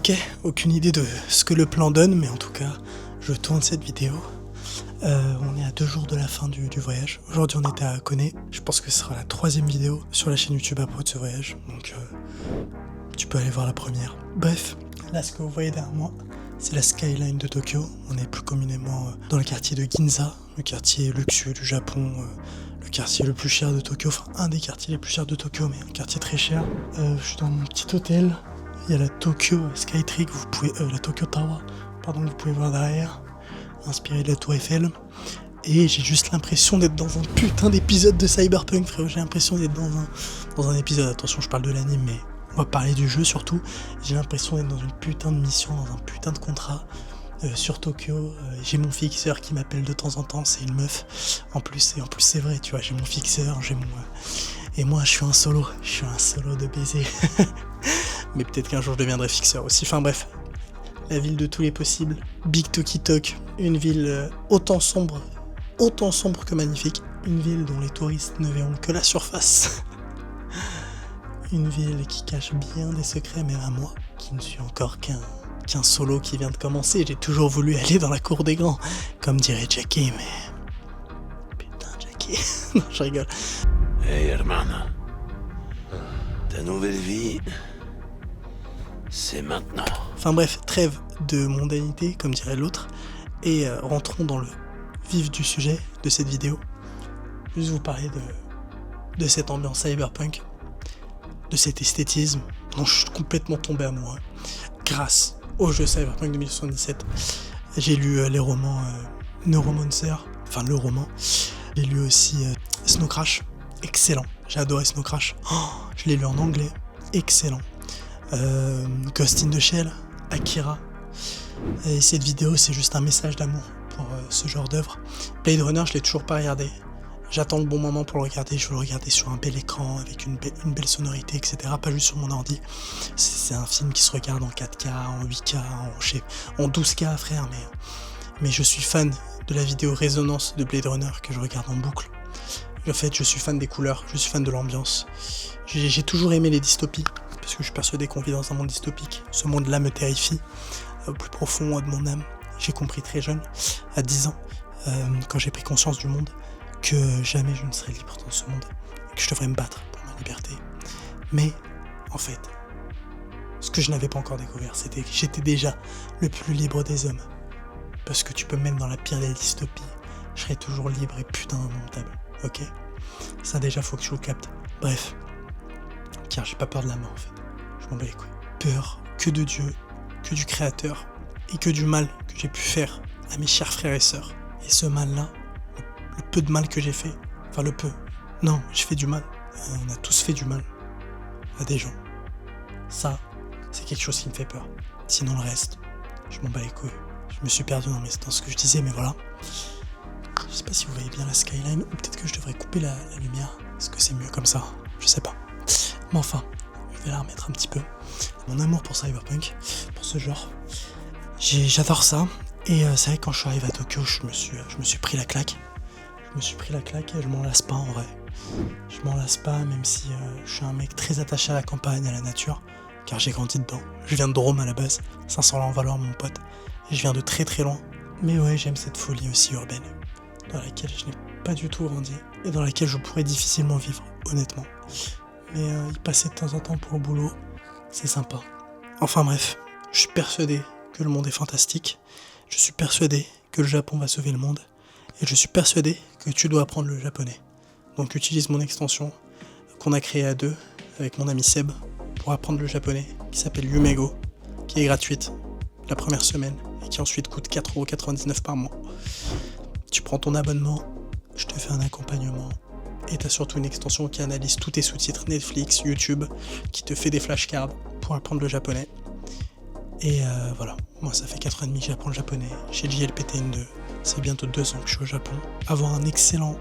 Ok, aucune idée de ce que le plan donne, mais en tout cas, je tourne cette vidéo. On est à 2 jours de la fin du voyage. Aujourd'hui, on était à Koné. Je pense que ce sera la 3e vidéo sur la chaîne YouTube à propos de ce voyage. Donc, tu peux aller voir la première. Bref, là, ce que vous voyez derrière moi, c'est la skyline de Tokyo. On est plus communément dans le quartier de Ginza, le quartier luxueux du Japon, le quartier le plus cher de Tokyo. Enfin, un des quartiers les plus chers de Tokyo, mais un quartier très cher. Je suis dans mon petit hôtel. Il y a la Tokyo Skytree, la Tokyo Tower, pardon, que vous pouvez voir derrière, inspiré de la Tour Eiffel. Et j'ai juste l'impression d'être dans un putain d'épisode de Cyberpunk, frérot. J'ai l'impression d'être dans un épisode. Attention, je parle de l'anime, mais on va parler du jeu surtout. J'ai l'impression d'être dans une putain de mission, dans un putain de contrat sur Tokyo. J'ai mon fixeur qui m'appelle de temps en temps, c'est une meuf. En plus c'est vrai, tu vois, j'ai mon fixeur, et moi, je suis un solo de baiser. Mais peut-être qu'un jour je deviendrai fixeur aussi. Enfin bref, la ville de tous les possibles, Big Tokitok, une ville autant sombre que magnifique, une ville dont les touristes ne verront que la surface, une ville qui cache bien des secrets, même à moi, qui ne suis encore qu'un solo qui vient de commencer. J'ai toujours voulu aller dans la cour des grands, comme dirait Jackie, mais... Putain, Jackie... Non, je rigole. Hey, hermano. Ta nouvelle vie... c'est maintenant. Enfin bref, trêve de mondanité, comme dirait l'autre, et rentrons dans le vif du sujet de cette vidéo. Juste vous parler de cette ambiance cyberpunk, de cet esthétisme dont je suis complètement tombé amoureux. Grâce au jeu Cyberpunk 2077, j'ai lu les romans Neuromancer, enfin le roman. J'ai lu aussi Snow Crash, excellent. J'ai adoré Snow Crash. Oh, je l'ai lu en anglais, excellent. Ghost in the Shell, Akira. Et cette vidéo, c'est juste un message d'amour pour ce genre d'œuvre. Blade Runner, je l'ai toujours pas regardé. J'attends le bon moment pour le regarder. Je veux le regarder sur un bel écran avec une belle sonorité, etc. Pas juste sur mon ordi. C'est un film qui se regarde en 4K, en 8K, en 12K, frère. Mais je suis fan de la vidéo Résonance de Blade Runner que je regarde en boucle. En fait, je suis fan des couleurs, je suis fan de l'ambiance. J'ai toujours aimé les dystopies, parce que je suis persuadé qu'on vit dans un monde dystopique. Ce monde-là me terrifie, au plus profond de mon âme. J'ai compris très jeune, à 10 ans, quand j'ai pris conscience du monde, que jamais je ne serai libre dans ce monde, et que je devrais me battre pour ma liberté. Mais, en fait, ce que je n'avais pas encore découvert, c'était que j'étais déjà le plus libre des hommes. Parce que tu peux me mettre dans la pire des dystopies, je serai toujours libre et putain indomptable, ok ? Ça déjà, faut que je le capte. Bref. Car j'ai pas peur de la mort en fait. Je m'en bats les couilles. Peur que de Dieu, que du Créateur, et que du mal que j'ai pu faire à mes chers frères et sœurs. Et ce mal-là, le peu de mal que j'ai fait, enfin le peu, non, j'ai fait du mal. On a tous fait du mal à des gens. Ça, c'est quelque chose qui me fait peur. Sinon le reste, je m'en bats les couilles. Je me suis perdu dans ce que je disais, mais voilà. Je sais pas si vous voyez bien la skyline, ou peut-être que je devrais couper la lumière. Est-ce que c'est mieux comme ça ? Je sais pas. Mais enfin, je vais la remettre un petit peu. Mon amour pour Cyberpunk, pour ce genre, j'adore ça. Et c'est vrai que quand je suis arrivé à Tokyo, je me suis pris la claque. Et je m'en lasse pas en vrai. Je m'en lasse pas, même si je suis un mec très attaché à la campagne, à la nature, car j'ai grandi dedans. Je viens de Drôme à la base, 500 ans en Valor, mon pote. Et je viens de très très loin. Mais ouais, j'aime cette folie aussi urbaine, dans laquelle je n'ai pas du tout grandi, et dans laquelle je pourrais difficilement vivre, honnêtement. Mais y passer de temps en temps pour le boulot, c'est sympa. Enfin bref, je suis persuadé que le monde est fantastique. Je suis persuadé que le Japon va sauver le monde. Et je suis persuadé que tu dois apprendre le japonais. Donc utilise mon extension qu'on a créée à 2 avec mon ami Seb pour apprendre le japonais, qui s'appelle Yumego, qui est gratuite la première semaine et qui ensuite coûte 4,99€ par mois. Tu prends ton abonnement, je te fais un accompagnement. Et t'as surtout une extension qui analyse tous tes sous-titres Netflix, YouTube, qui te fait des flashcards pour apprendre le japonais. Et voilà, moi ça fait 4 ans et demi que j'apprends le japonais. J'ai le JLPT-N2, c'est bientôt 2 ans que je suis au Japon. Avoir un excellent,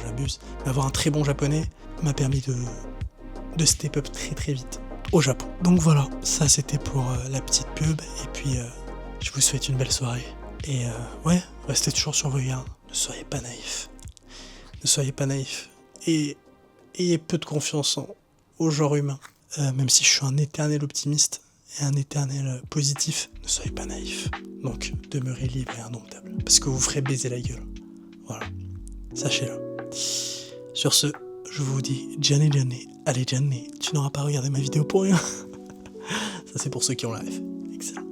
j'abuse, mais avoir un très bon japonais m'a permis de step up très très vite au Japon. Donc voilà, ça c'était pour la petite pub. Et puis je vous souhaite une belle soirée. Et ouais, restez toujours sur vos gardes, ne soyez pas naïfs. Ne soyez pas naïfs et ayez peu de confiance au genre humain. Même si je suis un éternel optimiste et un éternel positif. Ne soyez pas naïfs. Donc, demeurez libres et indomptables. Parce que vous ferez baiser la gueule. Voilà. Sachez-le. Sur ce, je vous dis Gianni Gianni. Allez Gianni, tu n'auras pas regardé ma vidéo pour rien. Ça c'est pour ceux qui ont la ref. Excellent.